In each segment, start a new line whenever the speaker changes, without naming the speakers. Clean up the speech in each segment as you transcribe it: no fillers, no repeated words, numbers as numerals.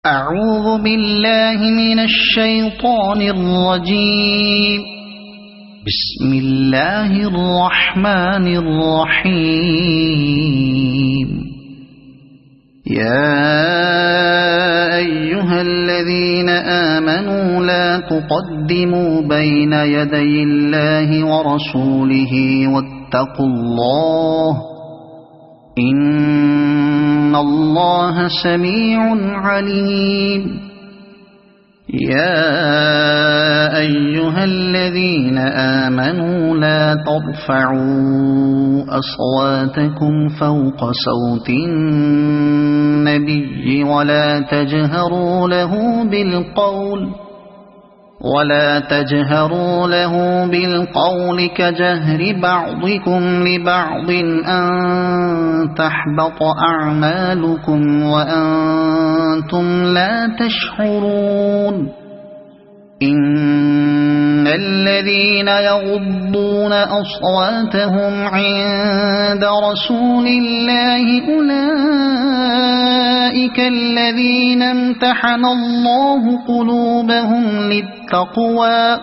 أعوذ بالله من الشيطان الرجيم. بسم الله الرحمن الرحيم. يا أيها الذين آمنوا لا تقدموا بين يدي الله ورسوله واتقوا الله إن الله سميع عليم. يا أيها الذين آمنوا لا ترفعوا أصواتكم فوق صوت النبي ولا تجهروا له بالقول كجهر بعضكم لبعض أن تحبط أعمالكم وأنتم لا تشعرون. إن الذين يغضون أصواتهم عند رسول الله أولئك الذين امتحن الله قلوبهم للتقوى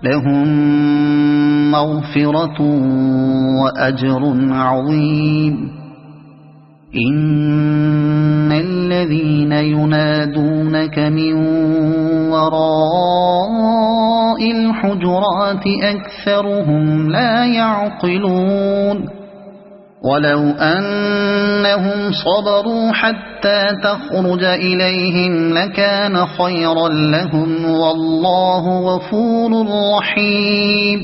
لهم مغفرة وأجر عظيم. إن الذين ينادونك من وراء الحجرات أكثرهم لا يعقلون. ولو أنهم صبروا حتى تخرج إليهم لكان خيرا لهم والله غفور رحيم.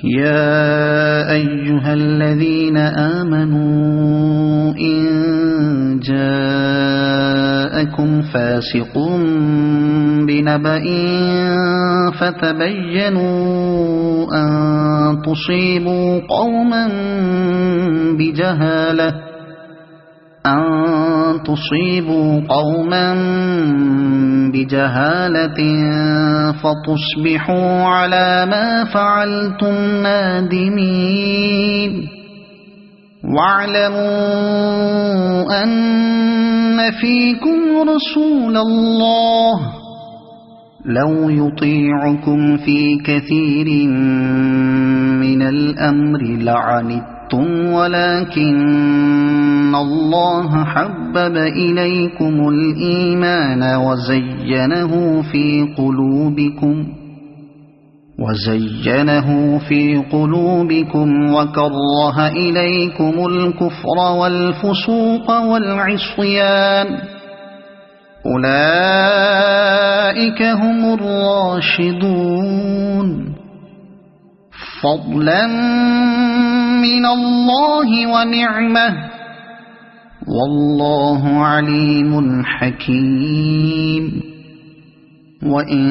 يا أيها الذين آمنوا إن جاءكم فاسق بنبأ فتبينوا أن تصيبوا قوما بجهالة فتصبحوا على ما فعلتم نادمين. واعلموا أن فيكم رسول الله لو يطيعكم في كثير من الأمر لعنتم ولكن الله حبب إليكم الإيمان وزينه في قلوبكم وكره إليكم الكفر والفسوق والعصيان أولئك هم الراشدون فضلا من الله ونعمه والله عليم حكيم. وإن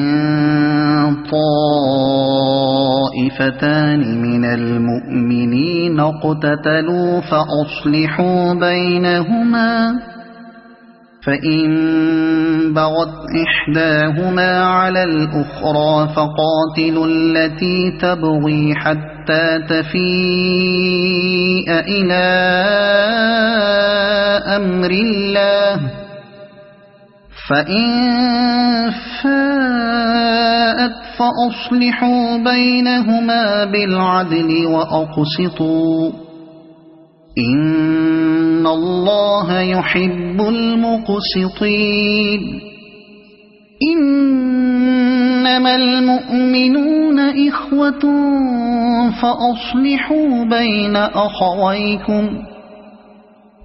طائفتان من المؤمنين اقتتلوا فأصلحوا بينهما فإن بغت إحداهما على الأخرى فقاتلوا التي تبغي حتى تفيء إلى أمر الله فإن فاءت فأصلحوا بينهما بالعدل وأقسطوا إن الله يحب المقسطين. إنما المؤمنون إخوة فأصلحوا بين أخويكم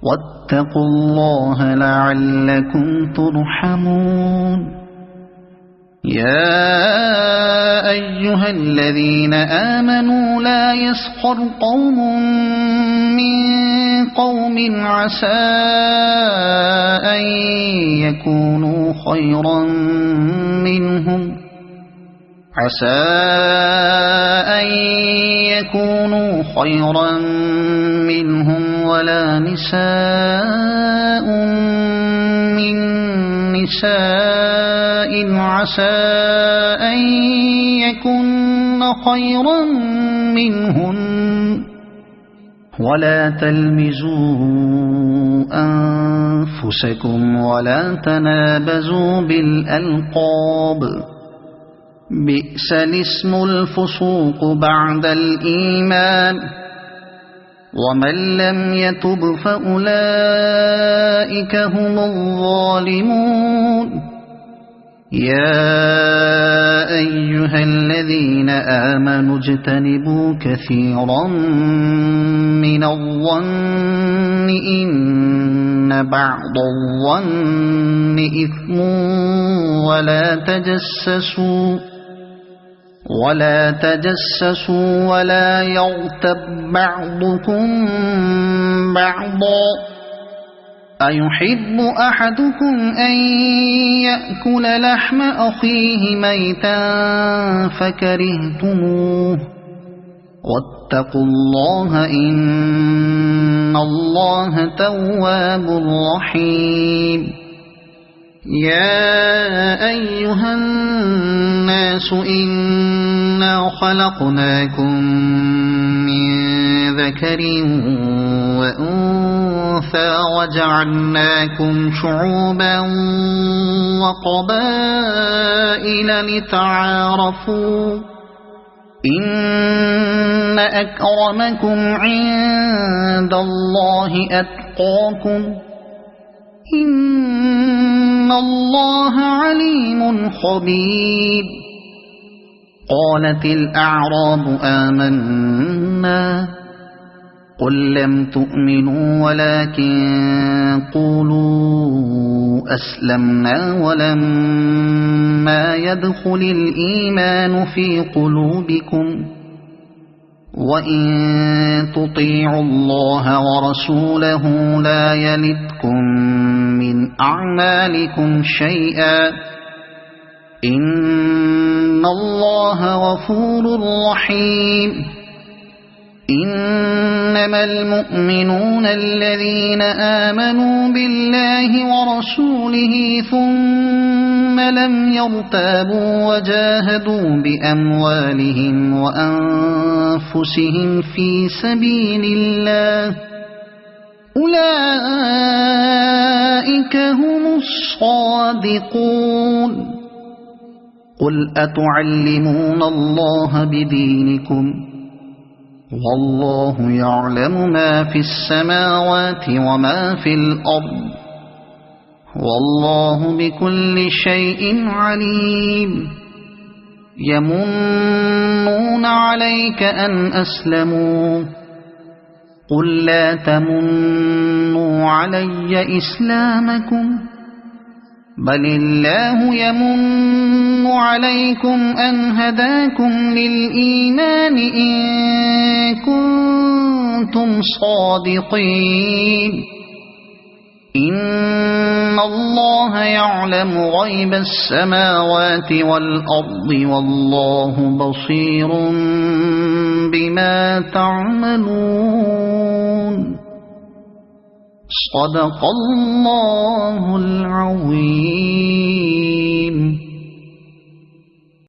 واتقوا الله لعلكم ترحمون. يا أيها الذين آمنوا لا يسخر قوم من قوم عسى أن يكونوا خيرا منهم ولا نساء من نساء عسى أن يكن خيرا منهن ولا تلمزوا أنفسكم ولا تنابزوا بالألقاب بئس الاسم الفسوق بعد الإيمان ومن لم يتب فأولئك هم الظالمون يا أيها الذين آمنوا اجتنبوا كثيرا من الظن إن بعض الظن إثم ولا تجسسوا ولا يغتب بعضكم بعضا أيحب أحدكم أن يأكل لحم أخيه ميتا فكرهتموه واتقوا الله إن الله تواب رحيم يا أيها الناس إنا خلقناكم من ذكر وأنثى وجعلناكم شعوبا وقبائل لتعارفوا إن أكرمكم عند الله أتقاكم إن الله عليم خبير قالت الأعراب آمنا قل لم تؤمنوا ولكن قولوا أسلمنا ولما يدخل الإيمان في قلوبكم وإن تطيعوا الله ورسوله لا يلتكم من أعمالكم شيئا إن الله غفور رحيم إنما المؤمنون الذين آمنوا بالله ورسوله ثم لم يرتابوا وجاهدوا بأموالهم وأنفسهم في سبيل الله أولئك هم الصادقون قل أتعلمون الله بدينكم والله يعلم ما في السماوات وما في الأرض والله بكل شيء عليم يمنون عليك أن أسلموا قل لا تمنوا علي إسلامكم بل الله يمن عليكم أن هداكم للإيمان إن كنتم صادقين إن الله يعلم غيب السماوات والأرض والله بصير بما تعملون صدق الله العظيم.